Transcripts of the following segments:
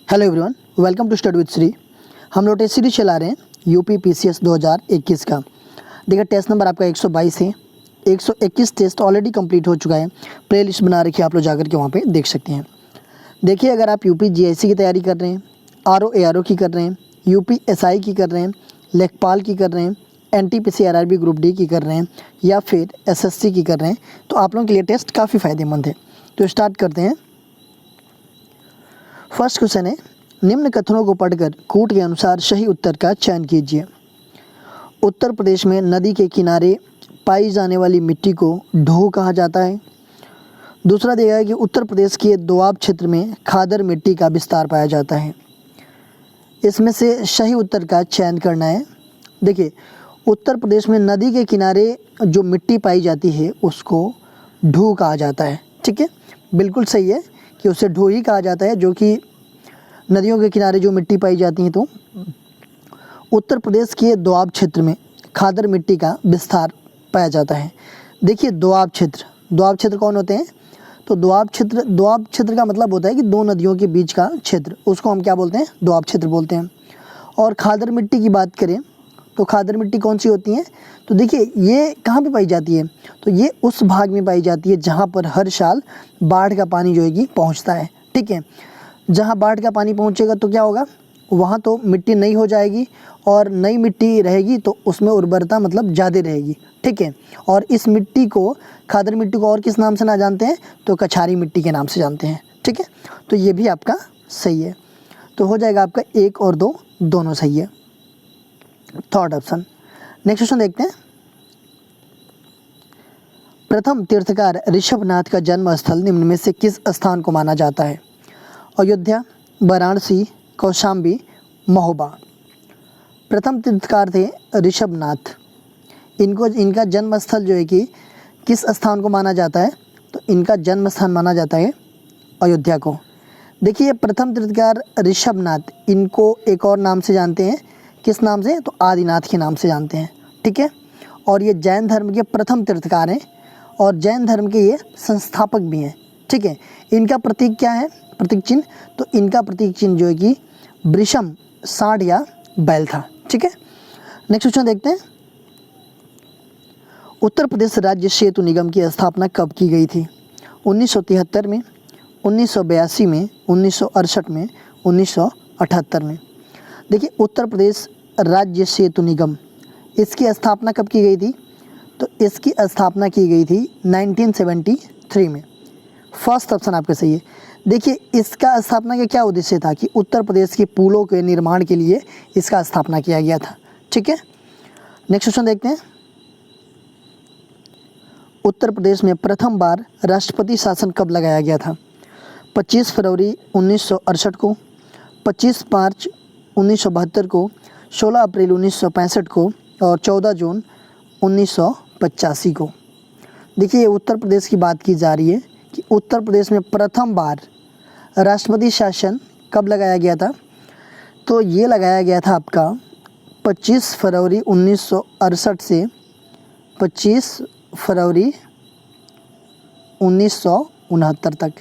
Hello everyone, welcome to study with Shri. हम लोग test series चला रहे हैं यूपी पीसीएस 2021 का। देखिए टेस्ट नंबर आपका 122 है। 121 टेस्ट ऑलरेडी कंप्लीट हो चुका है। प्ले लिस्ट बना रखी है, आप लोग जाकर के वहाँ पे देख सकते हैं। देखिए, अगर आप यूपी जीआईसी की तैयारी कर रहे हैं, आरओ एआरओ की कर रहे हैं, यूपी एसआई की कर रहे हैं, लेखपाल की कर रहे हैं, एनटीपीसी आरआरबी ग्रुप डी की कर रहे हैं या फिर एसएससी की कर रहे हैं, तो आप लोगों के लिए टेस्ट काफ़ी फ़ायदेमंद है। तो स्टार्ट करते हैं। फर्स्ट क्वेश्चन है, निम्न कथनों को पढ़कर कूट के अनुसार सही उत्तर का चयन कीजिए। उत्तर प्रदेश में नदी के किनारे पाई जाने वाली मिट्टी को ढो कहा जाता है। दूसरा दिया है कि उत्तर प्रदेश के दोआब क्षेत्र में खादर मिट्टी का विस्तार पाया जाता है। इसमें से सही उत्तर का चयन करना है। देखिए, उत्तर प्रदेश में नदी के किनारे जो मिट्टी पाई जाती है उसको ढो कहा जाता है। ठीक है, बिल्कुल सही है कि उसे ढो ही कहा जाता है, जो कि नदियों के किनारे जो मिट्टी पाई जाती है। तो उत्तर प्रदेश के दोआब क्षेत्र में खादर मिट्टी का विस्तार पाया जाता है। देखिए, दोआब क्षेत्र कौन होते हैं? तो दोआब क्षेत्र का मतलब होता है कि दो नदियों के बीच का क्षेत्र, उसको हम क्या बोलते हैं? दोआब क्षेत्र बोलते हैं। और खादर मिट्टी की बात करें तो खादर मिट्टी कौन सी होती है? तो देखिए, ये कहाँ पे पाई जाती है? तो ये उस भाग में पाई जाती है जहाँ पर हर साल बाढ़ का पानी जो है कि पहुँचता है। ठीक है, जहाँ बाढ़ का पानी पहुँचेगा तो क्या होगा? वहाँ तो मिट्टी नई हो जाएगी और नई मिट्टी रहेगी तो उसमें उर्वरता मतलब ज़्यादा रहेगी। ठीक है, और इस मिट्टी को, खादर मिट्टी को और किस नाम से ना जानते हैं? तो कछारी मिट्टी के नाम से जानते हैं। ठीक है, तो ये भी आपका सही है। तो हो जाएगा आपका 1 और 2 दोनों सही है। Third option. नेक्स्ट क्वेश्चन देखते हैं। प्रथम तीर्थकार ऋषभनाथ का जन्म स्थल निम्न में से किस स्थान को माना जाता है? अयोध्या, वाराणसी, कौशाम्बी, महोबा। प्रथम तीर्थकार थे ऋषभनाथ। इनका जन्म स्थल जो है कि किस स्थान को माना जाता है? तो इनका जन्म स्थान माना जाता है अयोध्या को। देखिए, प्रथम तीर्थकार ऋषभनाथ, इनको एक और नाम से जानते हैं। किस नाम से? तो आदिनाथ के नाम से जानते हैं। ठीक है, और ये जैन धर्म के प्रथम तीर्थकार हैं और जैन धर्म के ये संस्थापक भी हैं। ठीक है, इनका प्रतीक क्या है? प्रतीक चिन्ह, तो इनका प्रतीक चिन्ह जो है कि वृषम, सांड या बैल था। ठीक है, नेक्स्ट क्वेश्चन देखते हैं। उत्तर प्रदेश राज्य सेतु निगम की स्थापना कब की गई थी? 1973 में, 1982 में, 1968 में, 1978 में। देखिए, उत्तर प्रदेश राज्य सेतु निगम, इसकी स्थापना कब की गई थी? तो इसकी स्थापना की गई थी 1973 में। फर्स्ट ऑप्शन आपका सही है। देखिए, इसका स्थापना का क्या उद्देश्य था? कि उत्तर प्रदेश के पुलों के निर्माण के लिए इसका स्थापना किया गया था। ठीक है, नेक्स्ट क्वेश्चन देखते हैं। उत्तर प्रदेश में प्रथम बार राष्ट्रपति शासन कब लगाया गया था? 25 फरवरी 1968 को, 25 मार्च 1972 को, 16 अप्रैल 1965 को और 14 जून 1985 को। देखिए, उत्तर प्रदेश की बात की जा रही है कि उत्तर प्रदेश में प्रथम बार राष्ट्रपति शासन कब लगाया गया था? तो ये लगाया गया था आपका 25 फरवरी 1968 से 25 फरवरी 1969 तक।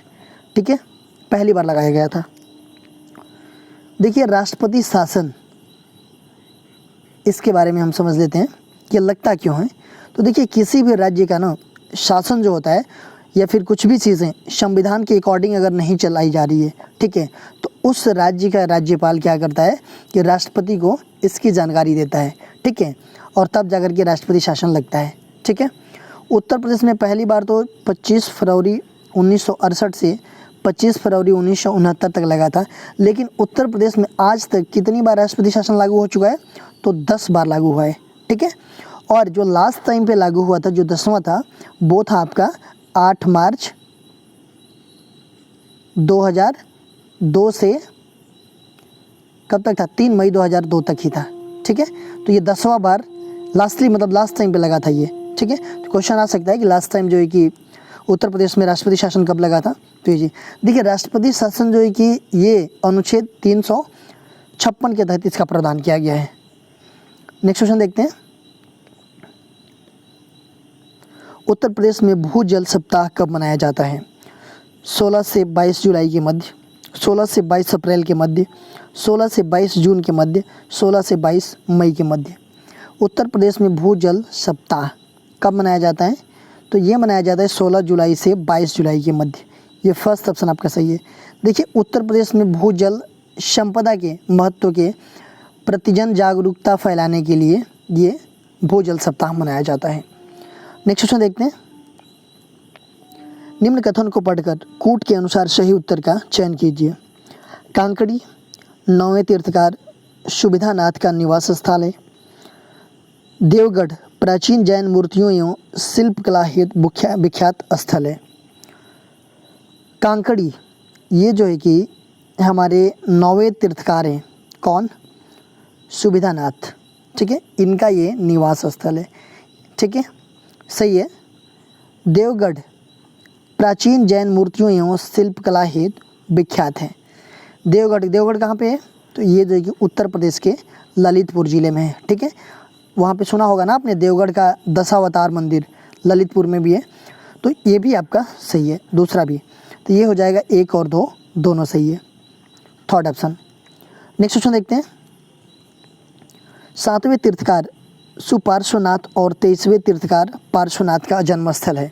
ठीक है, पहली बार लगाया गया था। देखिए, राष्ट्रपति शासन, इसके बारे में हम समझ लेते हैं कि लगता क्यों है। तो देखिए, किसी भी राज्य का ना शासन जो होता है या फिर कुछ भी चीज़ें संविधान के अकॉर्डिंग अगर नहीं चलाई जा रही है, ठीक है, तो उस राज्य का राज्यपाल क्या करता है कि राष्ट्रपति को इसकी जानकारी देता है। ठीक है, और तब जाकर के राष्ट्रपति शासन लगता है। ठीक है, उत्तर प्रदेश में पहली बार तो 25 फरवरी 1968 से 25 फरवरी 1969 तक लगा था। लेकिन उत्तर प्रदेश में आज तक कितनी बार राष्ट्रपति शासन लागू हो चुका है? तो 10 बार लागू हुआ है। ठीक है, और जो लास्ट टाइम पे लागू हुआ था, जो 10वां था, वो था आपका 8 मार्च 2002 से कब तक था? 3 मई 2002 तक ही था। ठीक है, तो ये 10वां बार लास्ट टाइम पे लगा था ये। ठीक है, तो क्वेश्चन आ सकता है कि लास्ट टाइम जो है कि उत्तर प्रदेश में राष्ट्रपति शासन कब लगा था? तो ये जी, देखिए, राष्ट्रपति शासन जो है कि ये अनुच्छेद 356 के तहत इसका प्रावधान किया गया है। नेक्स्ट क्वेश्चन देखते हैं। उत्तर प्रदेश में भूजल सप्ताह कब मनाया जाता है? 16 से 22 जुलाई के मध्य, 16 से 22 अप्रैल के मध्य, 16 से 22 जून के मध्य, 16 से 22 मई के मध्य। उत्तर प्रदेश में भूजल सप्ताह कब मनाया जाता है? तो ये मनाया जाता है 16 जुलाई से 22 जुलाई के मध्य। ये फर्स्ट ऑप्शन आपका सही है। देखिए, उत्तर प्रदेश में भूजल संपदा के महत्व के प्रति जन जागरूकता फैलाने के लिए ये भूजल सप्ताह मनाया जाता है। नेक्स्ट क्वेश्चन देखते हैं। निम्न कथन को पढ़कर कूट के अनुसार सही उत्तर का चयन कीजिए। कांकड़ी 9वें तीर्थकार सुविधानाथ का निवास स्थल है। देवगढ़ प्राचीन जैन मूर्तियों एवं शिल्पकला हेतु विख्यात स्थल है। कांकड़ी ये जो है कि हमारे 9वें तीर्थकार हैं। कौन? सुविधानाथ। ठीक है, इनका ये निवास स्थल है। ठीक है, सही है। देवगढ़ प्राचीन जैन मूर्तियों एवं शिल्पकला हेतु विख्यात है। देवगढ़ कहाँ पे है? तो ये जो है कि उत्तर प्रदेश के ललितपुर ज़िले में है। ठीक है, वहाँ पे सुना होगा ना आपने, देवगढ़ का दशावतार मंदिर ललितपुर में भी है। तो ये भी आपका सही है, दूसरा भी। तो ये हो जाएगा 1 और 2 दोनों सही है, थर्ड ऑप्शन। नेक्स्ट क्वेश्चन देखते हैं। 7वें तीर्थकार सुपार्श्वनाथ और 23वें तीर्थकार पार्श्वनाथ का जन्मस्थल है।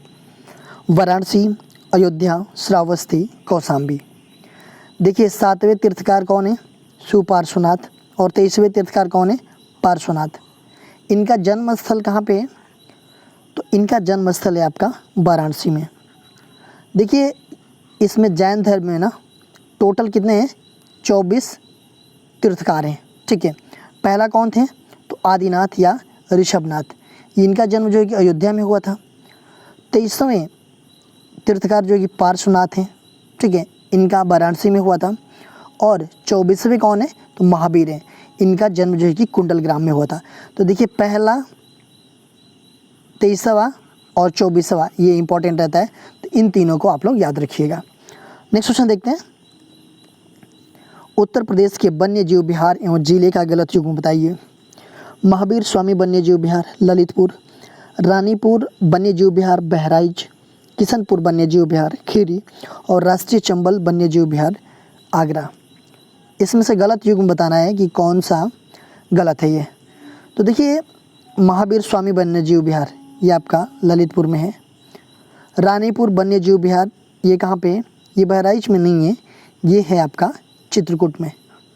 वाराणसी, अयोध्या, श्रावस्ती, कौशाम्बी। देखिए, 7वें तीर्थकार कौन है? सुपार्श्वनाथ। और 23वें तीर्थकार कौन है? पार्श्वनाथ। इनका जन्मस्थल कहाँ पे है? तो इनका जन्मस्थल है आपका वाराणसी में। देखिए, इसमें जैन धर्म में ना टोटल कितने हैं? 24 तीर्थकार हैं। ठीक है, पहला कौन थे? तो आदिनाथ या ऋषभनाथ। इनका जन्म जो है कि अयोध्या में हुआ था। 23वें तीर्थकार जो है कि पार्श्वनाथ हैं। ठीक है, इनका वाराणसी में हुआ था। और 24वें कौन है? तो महावीर हैं। इनका जन्म जो है कि कुंडलग्राम में हुआ था। तो देखिए, पहला, 23वां और 24वां ये इंपॉर्टेंट रहता है। तो इन तीनों को आप लोग याद रखिएगा। नेक्स्ट क्वेश्चन देखते हैं। उत्तर प्रदेश के वन्य जीव विहार एवं जिले का गलत युग्म बताइए। महावीर स्वामी वन्य जीव विहार ललितपुर, रानीपुर वन्य जीव विहार बहराइच, किशनपुर वन्य जीव विहार खीरी और राष्ट्रीय चंबल वन्य जीव विहार आगरा। इसमें से गलत युग्म बताना है कि कौन सा गलत है ये। तो देखिए, महावीर स्वामी वन्य जीव विहार ये आपका ललितपुर में है। रानीपुर वन्य जीव विहार ये कहाँ पे है? ये बहराइच में नहीं है, ये है आपका चित्रकूट में।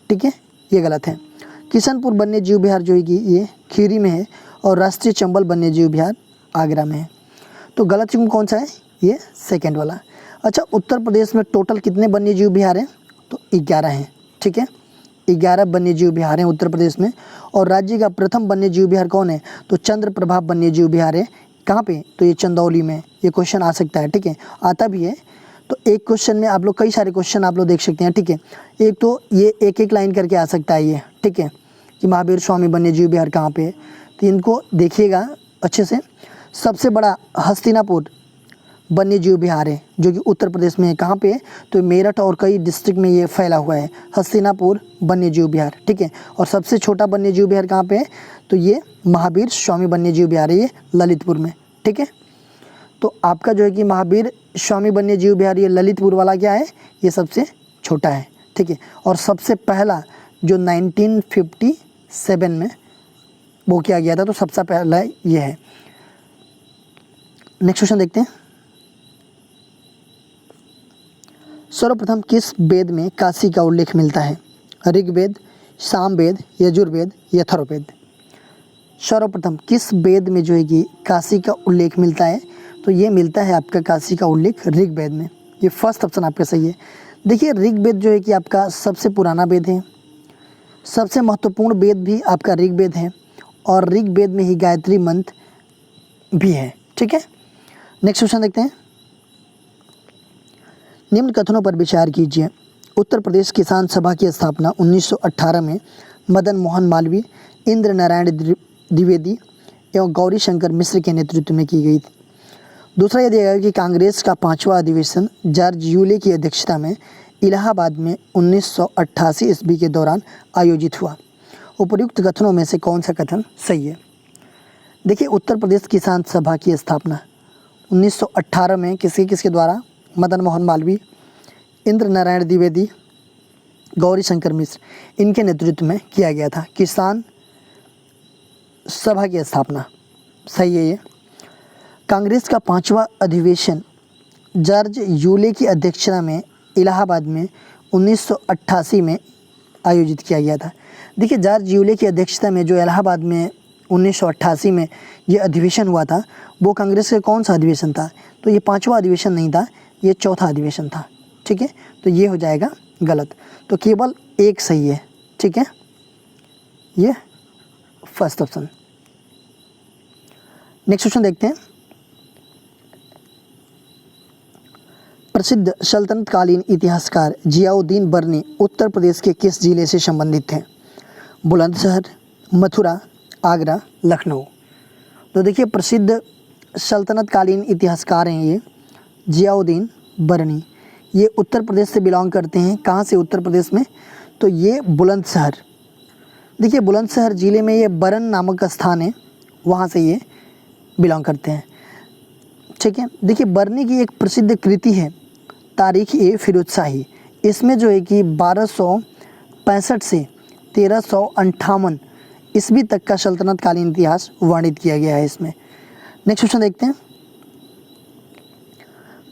ठीक है, ये गलत है। किशनपुर वन्य जीव विहार जो है कि ये खीरी में है और राष्ट्रीय चंबल वन्य जीव विहार आगरा में है। तो गलत युग्म कौन सा है? ये सेकंड वाला। अच्छा, उत्तर प्रदेश में टोटल कितने वन्य जीव विहार हैं? तो 11 हैं। ठीक है, 11 वन्य जीव विहार हैं उत्तर प्रदेश में। और राज्य का प्रथम वन्य जीव विहार कौन है? तो चंद्रप्रभा वन्य जीव विहार है। कहाँ पे? तो ये चंदौली में। ये क्वेश्चन आ सकता है। ठीक है, आता भी है। तो एक क्वेश्चन में आप लोग कई सारे क्वेश्चन आप लोग देख सकते हैं। ठीक है, एक तो ये एक लाइन करके आ सकता है ये। ठीक है, कि महावीर स्वामी वन्य जीव विहार कहाँ पे है, तो इनको देखिएगा अच्छे से। सबसे बड़ा हस्तिनापुर वन्य जीव विहार है जो कि उत्तर प्रदेश में है। कहाँ पे है? तो मेरठ और कई डिस्ट्रिक्ट में ये फैला हुआ है, हस्तिनापुर वन्य जीव विहार। ठीक है, और सबसे छोटा वन्य जीव विहार कहाँ पे है? तो ये महावीर स्वामी वन्य जीव विहार है, ये ललितपुर में। ठीक है, तो आपका जो है कि महावीर स्वामी वन्य जीव विहार ये ललितपुर वाला क्या है? ये सबसे छोटा है। ठीक है, और सबसे पहला जो 1957 में वो किया गया था, तो सबसे पहला ये है। नेक्स्ट क्वेश्चन देखते हैं। सर्वप्रथम किस वेद में काशी का उल्लेख मिलता है? ऋग्वेद, सामवेद, यजुर्वेद या अथर्ववेद? सर्वप्रथम किस वेद में जो है कि काशी का उल्लेख मिलता है? तो ये मिलता है आपका काशी का उल्लेख ऋग्वेद में। ये फर्स्ट ऑप्शन आपका सही है। देखिए, ऋग्वेद जो है कि आपका सबसे पुराना वेद है, सबसे महत्वपूर्ण वेद भी आपका ऋग्वेद है, और ऋग्वेद में ही गायत्री मंत्र भी है। ठीक है, नेक्स्ट क्वेश्चन देखते हैं। निम्न कथनों पर विचार कीजिए। उत्तर प्रदेश किसान सभा की स्थापना 1918 में मदन मोहन मालवीय, इंद्र नारायण द्विवेदी एवं गौरी शंकर मिश्र के नेतृत्व में की गई थी। दूसरा यह दिया गया कि कांग्रेस का 5वां अधिवेशन जॉर्ज यूले की अध्यक्षता में इलाहाबाद में 1988 ईस्वी के दौरान आयोजित हुआ। उपर्युक्त कथनों में से कौन सा कथन सही है? देखिए, उत्तर प्रदेश किसान सभा की स्थापना 1918 में किसके द्वारा? मदन मोहन मालवीय, इंद्र नारायण द्विवेदी गौरी शंकर मिश्र, इनके नेतृत्व में किया गया था। किसान सभा की स्थापना, सही है ये। कांग्रेस का 5वां अधिवेशन जॉर्ज यूले की अध्यक्षता में इलाहाबाद में 1988 में आयोजित किया गया था। देखिए, जॉर्ज यूले की अध्यक्षता में जो इलाहाबाद में 1988 में ये अधिवेशन हुआ था, वो कांग्रेस का कौन सा अधिवेशन था? तो ये 5वां अधिवेशन नहीं था, ये 4था अधिवेशन था। ठीक है, तो ये हो जाएगा गलत। तो केवल एक सही है। ठीक है, ये फर्स्ट ऑप्शन। नेक्स्ट क्वेश्चन देखते हैं। प्रसिद्ध सल्तनतकालीन इतिहासकार जियाउद्दीन बर्नी उत्तर प्रदेश के किस जिले से संबंधित थे? बुलंदशहर, मथुरा, आगरा, लखनऊ। तो देखिए, प्रसिद्ध सल्तनतकालीन इतिहासकार हैं ये जियाउद्दीन बर्नी। ये उत्तर प्रदेश से बिलोंग करते हैं। कहाँ से? उत्तर प्रदेश में। तो ये बुलंदशहर, देखिए बुलंदशहर ज़िले में ये बरन नामक स्थान है, वहाँ से ये बिलोंग करते हैं। ठीक है, देखिए बर्नी की एक प्रसिद्ध कृति है तारीख़-ए-फ़िरोज़शाही। इसमें जो है कि 1265 से 1358 ईस्वी तक का सल्तनतकालीन इतिहास वर्णित किया गया है इसमें। नेक्स्ट क्वेश्चन देखते हैं।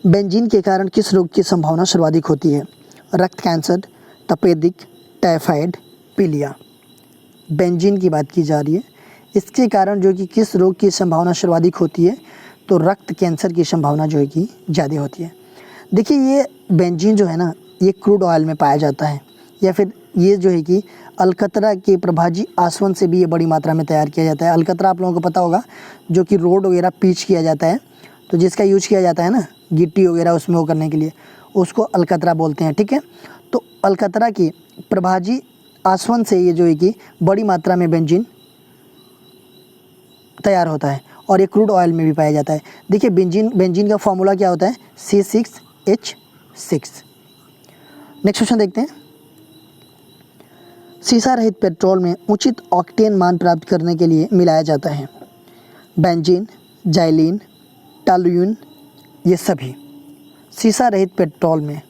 बेंजीन के कारण किस रोग की संभावना सर्वाधिक होती है? रक्त कैंसर, तपेदिक, टाइफाइड, पीलिया। बेंजीन की बात की जा रही है। इसके कारण जो कि किस रोग की संभावना सर्वाधिक होती है? तो रक्त कैंसर की संभावना जो है कि ज़्यादा होती है। देखिए, ये बेंजीन जो है ना, ये क्रूड ऑयल में पाया जाता है, या फिर ये जो है कि अलकतरा के प्रभाजी आसवन से भी ये बड़ी मात्रा में तैयार किया जाता है। अलकतरा आप लोगों को पता होगा, जो कि रोड वगैरह पिच किया जाता है, तो जिसका यूज किया जाता है ना गिट्टी वगैरह उसमें वो करने के लिए, उसको अलकतरा बोलते हैं। ठीक है, तो अलकतरा की प्रभाजी आसवन से ये जो है कि बड़ी मात्रा में बेंजीन तैयार होता है, और ये क्रूड ऑयल में भी पाया जाता है। देखिए, बेंजीन का फॉर्मूला क्या होता है? C6H6। नेक्स्ट क्वेश्चन देखते हैं। सीसा रहित पेट्रोल में उचित ऑक्टेन मान प्राप्त करने के लिए मिलाया जाता है बेंजीन, जाइलिन, टॉल्यूइन, ये सभी। सीसा रहित पेट्रोल में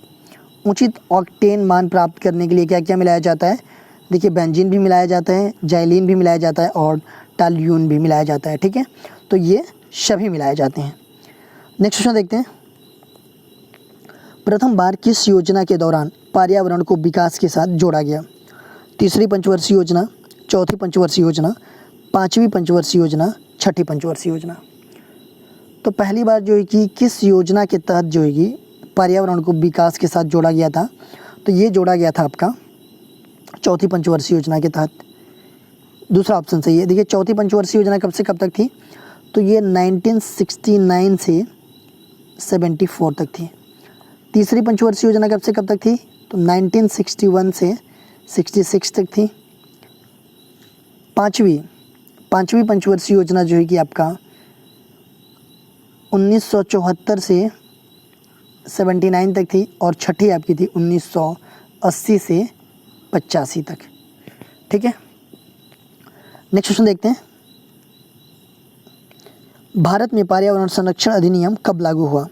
उचित ऑक्टेन मान प्राप्त करने के लिए क्या क्या मिलाया जाता है? देखिए, बेंजीन भी मिलाया जाता है, जाइलिन भी मिलाया जाता है, और टॉल्यूइन भी मिलाया जाता है। ठीक है, तो ये सभी मिलाए जाते हैं। नेक्स्ट क्वेश्चन देखते हैं। प्रथम बार किस योजना के दौरान पर्यावरण को विकास के साथ जोड़ा गया? तीसरी पंचवर्षीय योजना, चौथी पंचवर्षीय योजना, पाँचवीं पंचवर्षीय योजना, छठी पंचवर्षीय योजना। तो पहली बार जो है कि किस योजना के तहत जो है कि पर्यावरण को विकास के साथ जोड़ा गया था? तो ये जोड़ा गया था आपका चौथी पंचवर्षीय योजना के तहत। दूसरा ऑप्शन सही है। देखिए, चौथी पंचवर्षीय योजना कब से कब तक थी? तो ये 1969 से 74 तक थी। तीसरी पंचवर्षीय योजना कब से कब तक थी? तो 1961 से 66 तक थी। पाँचवीं पंचवर्षीय योजना जो है कि आपका 1974 से 79 तक थी, और छठी आपकी थी 1980 से 85 तक। ठीक है, नेक्स्ट क्वेश्चन देखते हैं। भारत में पर्यावरण संरक्षण अधिनियम कब लागू हुआ?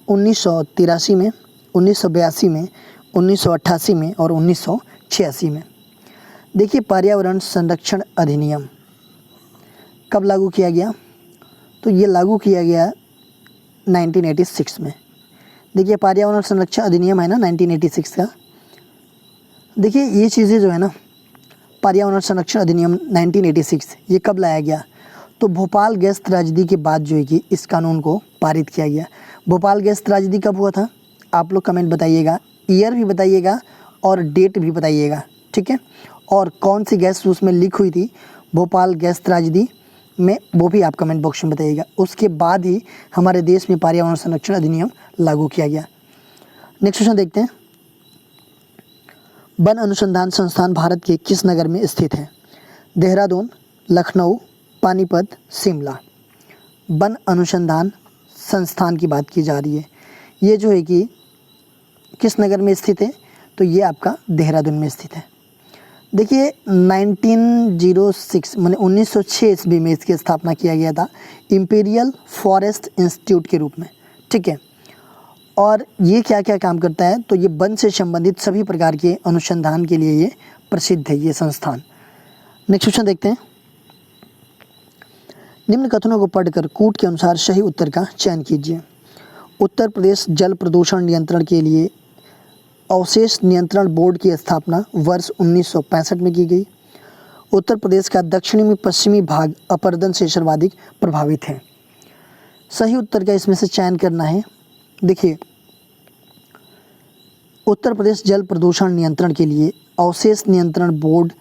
1983 में, 1982 में, 1988 में, और 1986 में। देखिए, पर्यावरण संरक्षण अधिनियम कब लागू किया गया? तो ये लागू किया गया 1986 में। देखिए, पर्यावरण संरक्षण अधिनियम है ना 1986 का। देखिए, ये चीज़ें जो है ना, पर्यावरण संरक्षण अधिनियम 1986 ये कब लाया गया? तो भोपाल गैस त्रैजेडी के बाद जो है कि इस कानून को पारित किया गया। भोपाल गैस त्रैजेडी कब हुआ था? आप लोग कमेंट बताइएगा, ईयर भी बताइएगा और डेट भी बताइएगा। ठीक है, और कौन सी गैस उसमें लीक हुई थी भोपाल गैस त्रैजेडी में, वो भी आप कमेंट बॉक्स में बताइएगा। उसके बाद ही हमारे देश में पर्यावरण संरक्षण अधिनियम लागू किया गया। नेक्स्ट क्वेश्चन देखते हैं। वन अनुसंधान संस्थान भारत के किस नगर में स्थित है? देहरादून, लखनऊ, पानीपत, शिमला। वन अनुसंधान संस्थान की बात की जा रही है। ये जो है कि किस नगर में स्थित है? तो ये आपका देहरादून में स्थित है। देखिए, 1906 माने 1906 ईस्वी में इसकी स्थापना किया गया था इम्पीरियल फॉरेस्ट इंस्टीट्यूट के रूप में। ठीक है, और ये क्या क्या काम करता है, तो ये वन से संबंधित सभी प्रकार के अनुसंधान के लिए ये प्रसिद्ध है ये संस्थान। नेक्स्ट क्वेश्चन देखते हैं। निम्न कथनों को पढ़कर कूट के अनुसार सही उत्तर का चयन कीजिए। उत्तर प्रदेश जल प्रदूषण नियंत्रण के लिए अवशेष नियंत्रण बोर्ड की स्थापना वर्ष 1965 में की गई। उत्तर प्रदेश का दक्षिणी में पश्चिमी भाग अपरदन से सर्वाधिक प्रभावित है। सही उत्तर का इसमें से चयन करना है। देखिए, उत्तर प्रदेश जल प्रदूषण नियंत्रण के लिए अवशेष नियंत्रण बोर्ड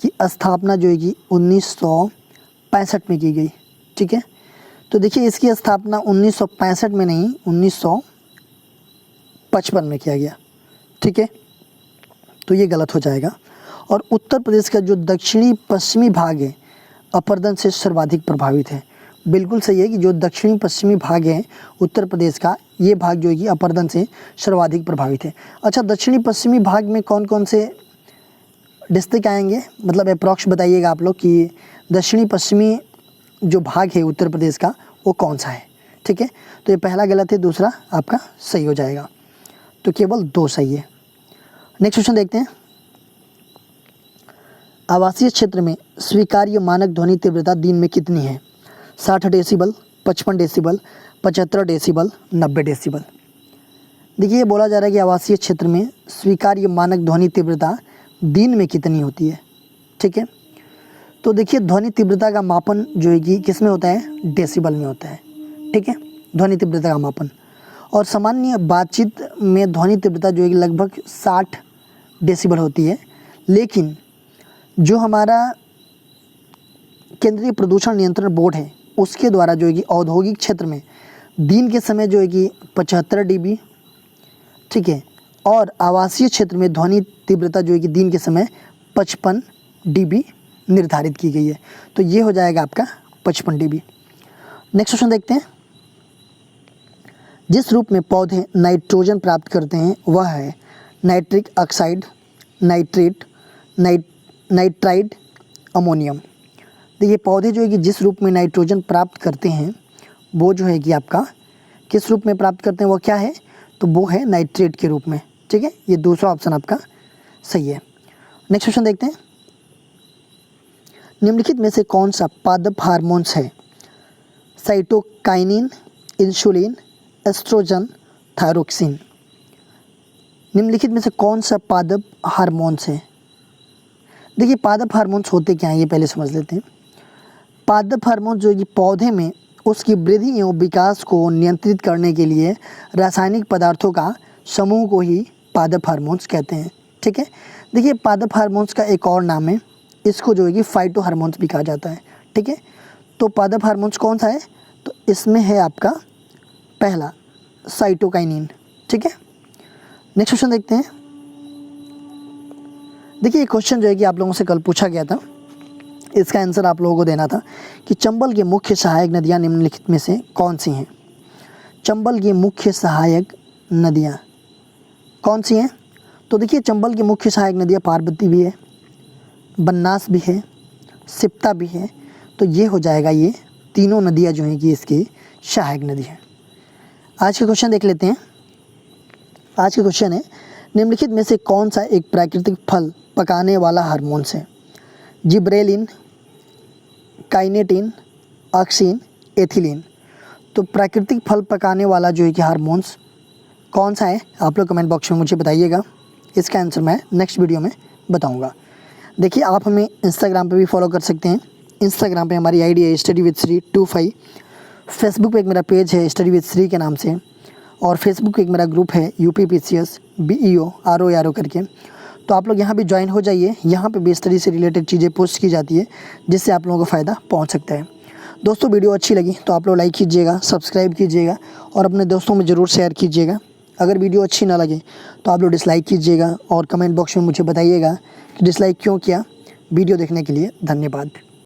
की स्थापना जो है कि 1965 में की गई। ठीक है, तो देखिए इसकी स्थापना 1965 में नहीं 1955 में किया गया। ठीक है, तो ये गलत हो जाएगा। और उत्तर प्रदेश का जो दक्षिणी पश्चिमी भाग है अपरदन से सर्वाधिक प्रभावित है। बिल्कुल सही है कि जो दक्षिणी पश्चिमी भाग है उत्तर प्रदेश का, ये भाग जो है कि अपरदन से सर्वाधिक प्रभावित है। अच्छा, दक्षिणी पश्चिमी भाग में कौन कौन से डिस्ट्रिक्ट आएंगे, मतलब अप्रॉक्स बताइएगा आप लोग कि दक्षिणी पश्चिमी जो भाग है उत्तर प्रदेश का वो कौन सा है। ठीक है, तो ये पहला गलत है, दूसरा आपका सही हो जाएगा। तो केवल 2 सही है। नेक्स्ट क्वेश्चन देखते हैं। आवासीय क्षेत्र में स्वीकार्य मानक ध्वनि तीव्रता दिन में कितनी है? 60 डेसिबल, 55 डेसिबल, 75 डेसिबल, 90 डेसिबल। देखिए, ये बोला जा रहा है कि आवासीय क्षेत्र में स्वीकार्य मानक ध्वनि तीव्रता दिन में कितनी होती है। ठीक है, तो देखिए ध्वनि तीव्रता का मापन जो है कि किस में होता है? डेसिबल में होता है। ठीक है, ध्वनि तीव्रता का मापन। और सामान्य बातचीत में ध्वनि तीव्रता जो है कि लगभग 60 डेसिबल होती है। लेकिन जो हमारा केंद्रीय प्रदूषण नियंत्रण बोर्ड है उसके द्वारा जो है कि औद्योगिक क्षेत्र में दिन के समय जो है कि 75 dB, ठीक है, और आवासीय क्षेत्र में ध्वनि तीव्रता जो है कि दिन के समय 55 dB निर्धारित की गई है। तो ये हो जाएगा आपका 55 dB। नेक्स्ट क्वेश्चन देखते हैं। जिस रूप में पौधे नाइट्रोजन प्राप्त करते हैं वह है nitric oxide, nitrate, nitride, ammonium. देखिए, पौधे जो है कि जिस रूप में नाइट्रोजन प्राप्त करते हैं वो जो है कि आपका किस रूप में प्राप्त करते हैं, वो क्या है? तो वो है नाइट्रेट के रूप में। ठीक है, ये दूसरा ऑप्शन आपका सही है। नेक्स्ट क्वेश्चन देखते हैं। निम्नलिखित में से कौन सा पादप हार्मोन्स है? Cytokinin, insulin, oestrogen, thyroxine. निम्नलिखित में से कौन सा पादप हार्मोन्स है? देखिए, पादप हार्मोन्स होते क्या हैं ये पहले समझ लेते हैं। पादप हार्मोन जो है कि पौधे में उसकी वृद्धि एवं विकास को नियंत्रित करने के लिए रासायनिक पदार्थों का समूह को ही पादप हार्मोन्स कहते हैं। ठीक है, देखिए पादप हार्मोन्स का एक और नाम है, इसको जो है कि फाइटो हार्मोन्स भी कहा जाता है। ठीक है, तो पादप हार्मोन्स कौन सा है? तो इसमें है आपका पहला साइटोकाइनिन। ठीक है, नेक्स्ट क्वेश्चन देखते हैं। देखिए, ये क्वेश्चन जो है कि आप लोगों से कल पूछा गया था, इसका आंसर आप लोगों को देना था कि चंबल की मुख्य सहायक नदियाँ निम्नलिखित में से कौन सी हैं? चंबल की मुख्य सहायक नदियाँ कौन सी हैं? तो देखिए, चंबल की मुख्य सहायक नदियाँ पार्वती भी है, बन्नास भी है, सिप्ता भी है। तो ये हो जाएगा, ये तीनों नदियाँ जो हैं कि इसकी सहायक नदी है। आज का क्वेश्चन देख लेते हैं। आज का क्वेश्चन है, निम्नलिखित में से कौन सा एक प्राकृतिक फल पकाने वाला हार्मोन्स है? Gibberellin, kinetin, auxin, ethylene. तो प्राकृतिक फल पकाने वाला जो है कि हार्मोन्स कौन सा है, आप लोग कमेंट बॉक्स में मुझे बताइएगा। इसका आंसर मैं नेक्स्ट वीडियो में बताऊंगा। देखिए, आप हमें इंस्टाग्राम पे भी फॉलो कर सकते हैं। इंस्टाग्राम पे हमारी आईडी है स्टडी विद श्री 25। फेसबुक पे एक मेरा पेज है स्टडी विद श्री के नाम से, और फेसबुक पे एक मेरा ग्रुप है UPPCS BEO RO करके। तो आप लोग यहाँ भी ज्वाइन हो जाइए। यहाँ पे भी स्टडी से रिलेटेड चीज़ें पोस्ट की जाती है जिससे आप लोगों को फ़ायदा पहुँच सकता है। दोस्तों, वीडियो अच्छी लगी तो आप लोग लाइक कीजिएगा, सब्सक्राइब कीजिएगा और अपने दोस्तों में ज़रूर शेयर कीजिएगा। अगर वीडियो अच्छी ना लगे तो आप लोग डिसलाइक कीजिएगा और कमेंट बॉक्स में मुझे बताइएगा कि डिसलाइक क्यों किया। वीडियो देखने के लिए धन्यवाद।